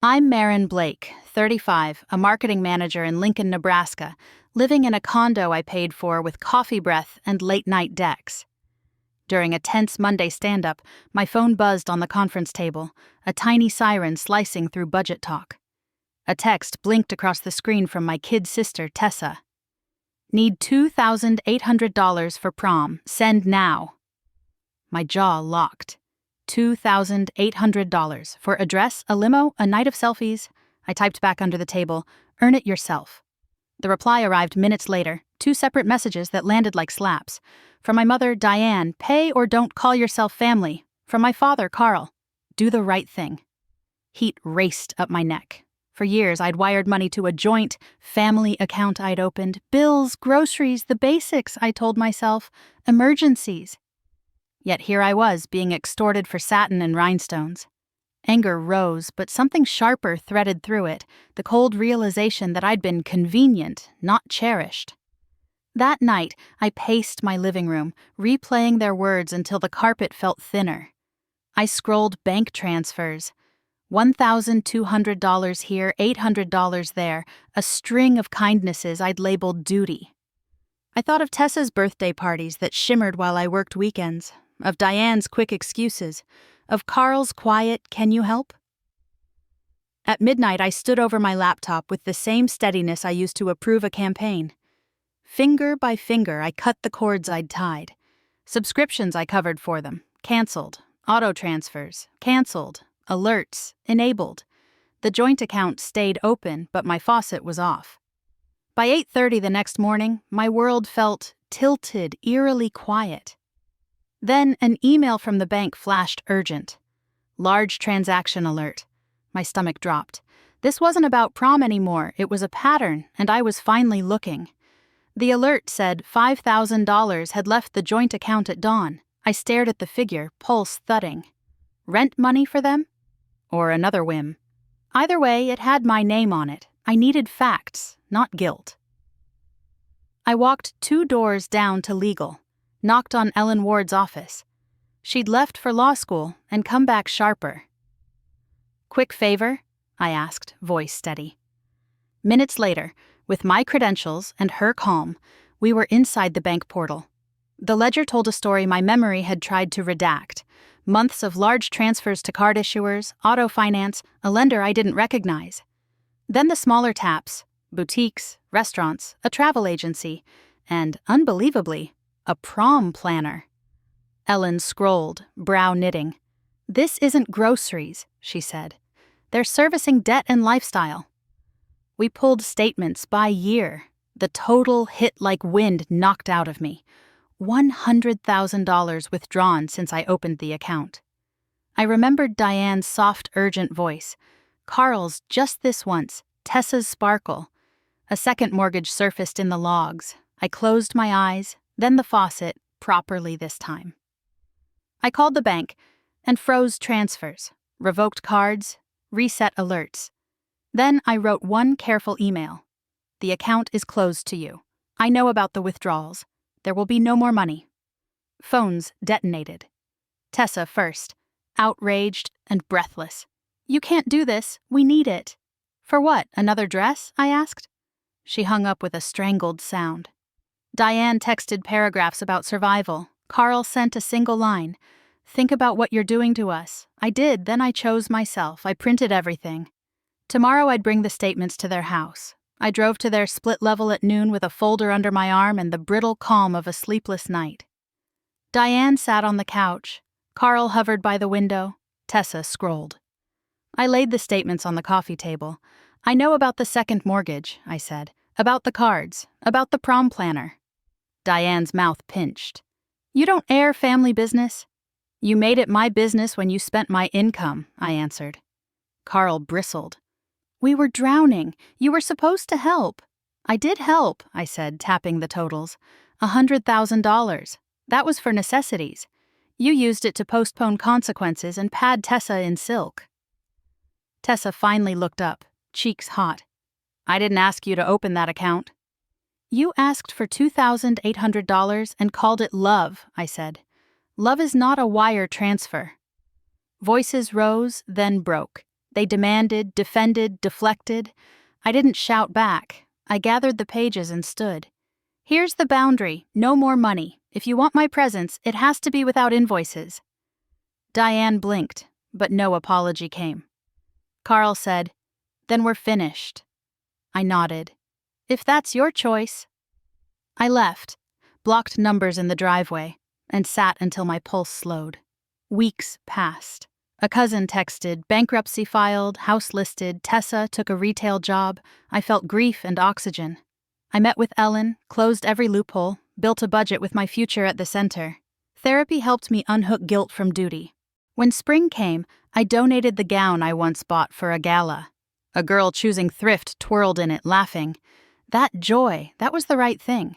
I'm Marin Blake, 35, a marketing manager in Lincoln, Nebraska, living in a condo I paid for with coffee breath and late-night decks. During a tense Monday stand-up, my phone buzzed on the conference table, a tiny siren slicing through budget talk. A text blinked across the screen from my kid sister, Tessa. "Need $2,800 for prom. Send now." My jaw locked. $2,800 for a dress, a limo, a night of selfies. I typed back under the table, "Earn it yourself." The reply arrived minutes later, 2 separate messages that landed like slaps. From my mother, Diane, "Pay or don't call yourself family." From my father, Carl, "Do the right thing." Heat raced up my neck. For years, I'd wired money to a joint family account I'd opened. Bills, groceries, the basics, I told myself. Emergencies. Yet here I was, being extorted for satin and rhinestones. Anger rose, but something sharper threaded through it, the cold realization that I'd been convenient, not cherished. That night, I paced my living room, replaying their words until the carpet felt thinner. I scrolled bank transfers. $1,200 here, $800 there, a string of kindnesses I'd labeled duty. I thought of Tessa's birthday parties that shimmered while I worked weekends, of Diane's quick excuses, of Carl's quiet, "Can you help?" At midnight, I stood over my laptop with the same steadiness I used to approve a campaign. Finger by finger, I cut the cords I'd tied. Subscriptions I covered for them, canceled. Auto transfers, canceled. Alerts, enabled. The joint account stayed open, but my faucet was off. By 8:30 the next morning, my world felt tilted, eerily quiet. Then an email from the bank flashed urgent. Large transaction alert. My stomach dropped. This wasn't about prom anymore, it was a pattern, and I was finally looking. The alert said $5,000 had left the joint account at dawn. I stared at the figure, pulse thudding. Rent money for them? Or another whim? Either way, it had my name on it. I needed facts, not guilt. I walked 2 doors down to legal, knocked on Ellen Ward's office. She'd left for law school and come back sharper. "Quick favor?" I asked, voice steady. Minutes later, with my credentials and her calm, we were inside the bank portal. The ledger told a story my memory had tried to redact. Months of large transfers to card issuers, auto finance, a lender I didn't recognize. Then the smaller taps, boutiques, restaurants, a travel agency, and, unbelievably, a prom planner. Ellen scrolled, brow knitting. "This isn't groceries," she said. "They're servicing debt and lifestyle." We pulled statements by year. The total hit like wind knocked out of me. $100,000 withdrawn since I opened the account. I remembered Diane's soft, urgent voice. Carl's just this once, Tessa's sparkle. A second mortgage surfaced in the logs. I closed my eyes, then the faucet, properly this time. I called the bank and froze transfers, revoked cards, reset alerts. Then I wrote one careful email. "The account is closed to you. I know about the withdrawals. There will be no more money." Phones detonated. Tessa first, outraged and breathless. "You can't do this. We need it." "For what, another dress?" I asked. She hung up with a strangled sound. Diane texted paragraphs about survival. Carl sent a single line. "Think about what you're doing to us." I did, then I chose myself. I printed everything. Tomorrow I'd bring the statements to their house. I drove to their split level at noon with a folder under my arm and the brittle calm of a sleepless night. Diane sat on the couch. Carl hovered by the window. Tessa scrolled. I laid the statements on the coffee table. "I know about the second mortgage," I said. "About the cards. About the prom planner." Diane's mouth pinched. "You don't air family business?" "You made it my business when you spent my income," I answered. Carl bristled. "We were drowning. You were supposed to help." "I did help," I said, tapping the totals. $100,000. That was for necessities. You used it to postpone consequences and pad Tessa in silk." Tessa finally looked up, cheeks hot. "I didn't ask you to open that account." "You asked for $2,800 and called it love," I said. "Love is not a wire transfer." Voices rose, then broke. They demanded, defended, deflected. I didn't shout back. I gathered the pages and stood. Here's the boundary. No more money. If you want my presence, it has to be without invoices. Diane blinked, but no apology came. Carl said, "Then we're finished." I nodded. "If that's your choice." I left, blocked numbers in the driveway, and sat until my pulse slowed. Weeks passed. A cousin texted, bankruptcy filed, house listed, Tessa took a retail job. I felt grief and oxygen. I met with Ellen, closed every loophole, built a budget with my future at the center. Therapy helped me unhook guilt from duty. When spring came, I donated the gown I once bought for a gala. A girl choosing thrift twirled in it, laughing. That joy, that was the right thing.